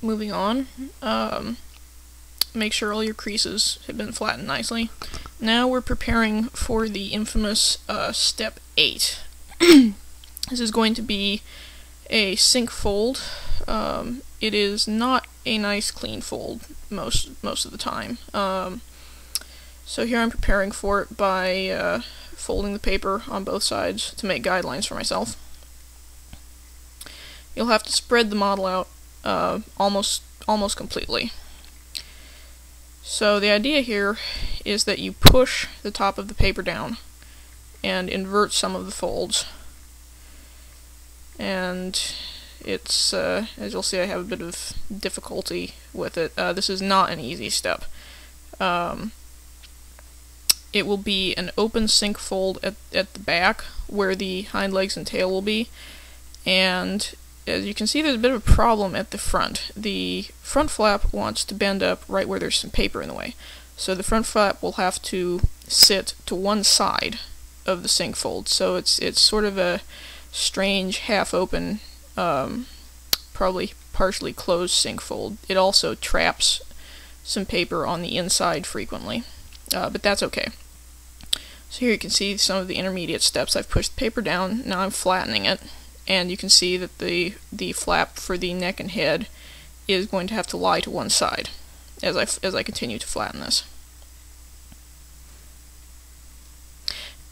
moving on, make sure all your creases have been flattened nicely. Now we're preparing for the infamous step 8. This is going to be a sink fold. It is not a nice clean fold most of the time. So here I'm preparing for it by folding the paper on both sides to make guidelines for myself. You'll have to spread the model out almost completely. So the idea here is that you push the top of the paper down and invert some of the folds. And it's, as you'll see, I have a bit of difficulty with it. This is not an easy step. It will be an open sink fold at the back where the hind legs and tail will be, and as you can see, there's a bit of a problem at the front. The front flap wants to bend up right where there's some paper in the way. So the front flap will have to sit to one side of the sink fold. So it's sort of a strange half-open, probably partially closed sink fold. It also traps some paper on the inside frequently, but that's okay. So here you can see some of the intermediate steps. I've pushed the paper down, now I'm flattening it. And you can see that the flap for the neck and head is going to have to lie to one side as I continue to flatten this.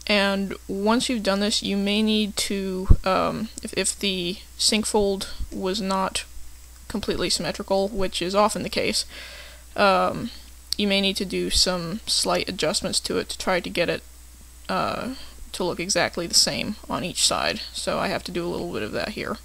And once you've done this, you may need to, if the sink fold was not completely symmetrical, which is often the case, you may need to do some slight adjustments to it to try to get it to look exactly the same on each side. So I have to do a little bit of that here.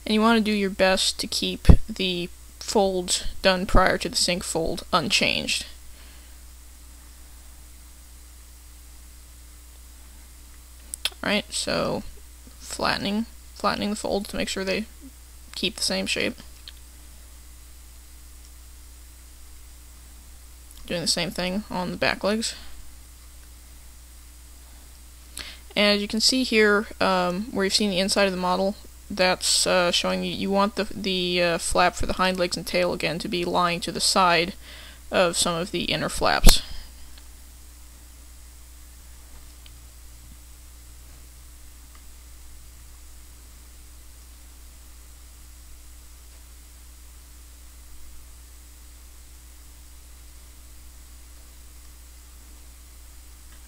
And you want to do your best to keep the folds done prior to the sink fold unchanged. Alright, so flattening the folds to make sure they keep the same shape. Doing the same thing on the back legs. And as you can see here, where you've seen the inside of the model, that's showing you want the flap for the hind legs and tail again to be lying to the side of some of the inner flaps.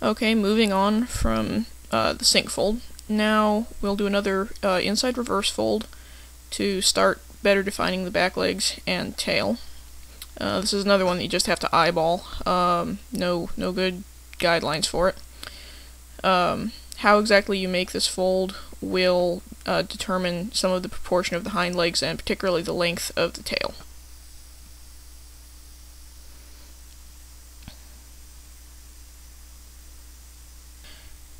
Okay, moving on from the sink fold. Now we'll do another inside reverse fold to start better defining the back legs and tail. This is another one that you just have to eyeball. No good guidelines for it. How exactly you make this fold will determine some of the proportion of the hind legs and particularly the length of the tail.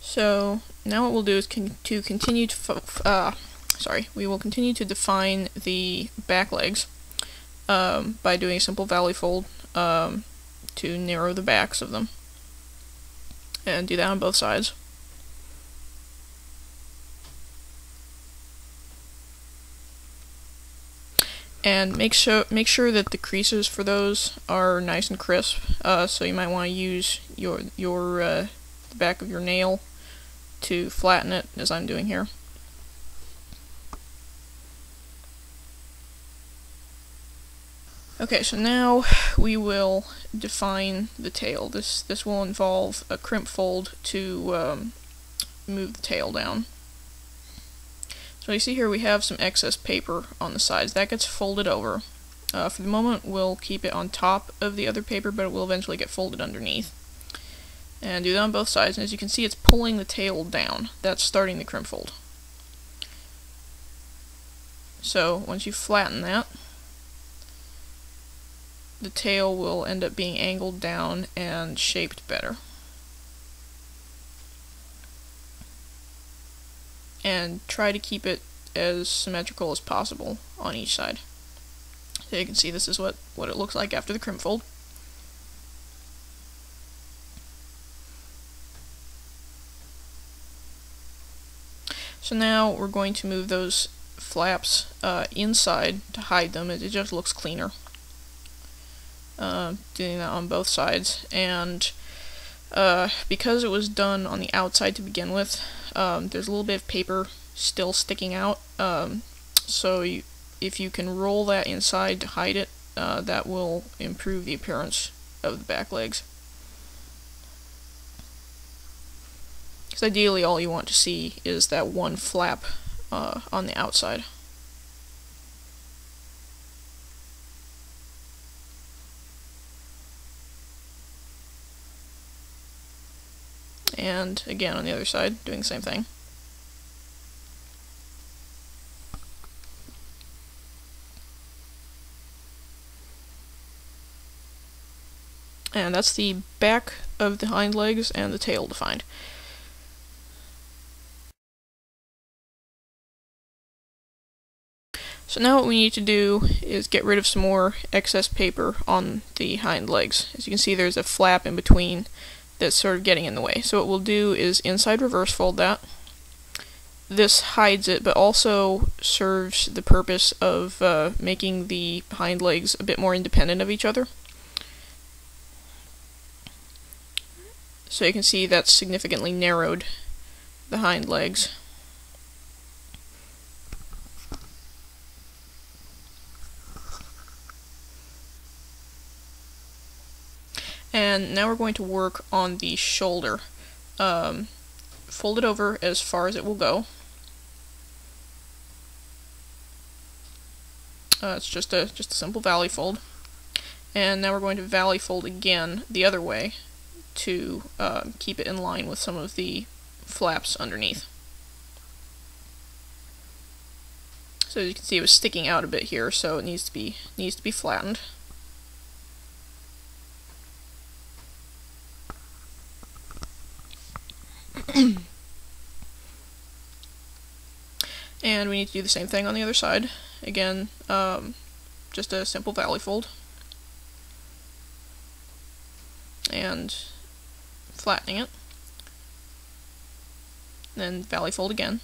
So now what we'll do is we will continue to define the back legs by doing a simple valley fold to narrow the backs of them, and do that on both sides. And make sure that the creases for those are nice and crisp. So you might want to use the back of your nail to flatten it, as I'm doing here. Okay, so now we will define the tail. This will involve a crimp fold to move the tail down. So you see here we have some excess paper on the sides. That gets folded over. For the moment we'll keep it on top of the other paper, but it will eventually get folded underneath. And do that on both sides, and as you can see it's pulling the tail down. That's starting the crimp fold. So once you flatten that, the tail will end up being angled down and shaped better. And try to keep it as symmetrical as possible on each side. So you can see this is what it looks like after the crimp fold. So now we're going to move those flaps inside to hide them. It just looks cleaner. Doing that on both sides, and because it was done on the outside to begin with, there's a little bit of paper still sticking out, so if you can roll that inside to hide it, that will improve the appearance of the back legs. Because ideally all you want to see is that one flap on the outside. And again on the other side, doing the same thing. And that's the back of the hind legs and the tail defined. So now what we need to do is get rid of some more excess paper on the hind legs. As you can see, there's a flap in between that's sort of getting in the way. So what we'll do is inside reverse fold that. This hides it, but also serves the purpose of making the hind legs a bit more independent of each other. So you can see that's significantly narrowed the hind legs. And now we're going to work on the shoulder. Fold it over as far as it will go. It's just a simple valley fold. And now we're going to valley fold again the other way to keep it in line with some of the flaps underneath. So as you can see, it was sticking out a bit here, so it needs to be flattened. And we need to do the same thing on the other side. Again, just a simple valley fold. And flattening it. Then valley fold again.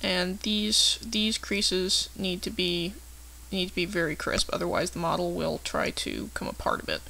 And these creases need to be very crisp, otherwise the model will try to come apart a bit.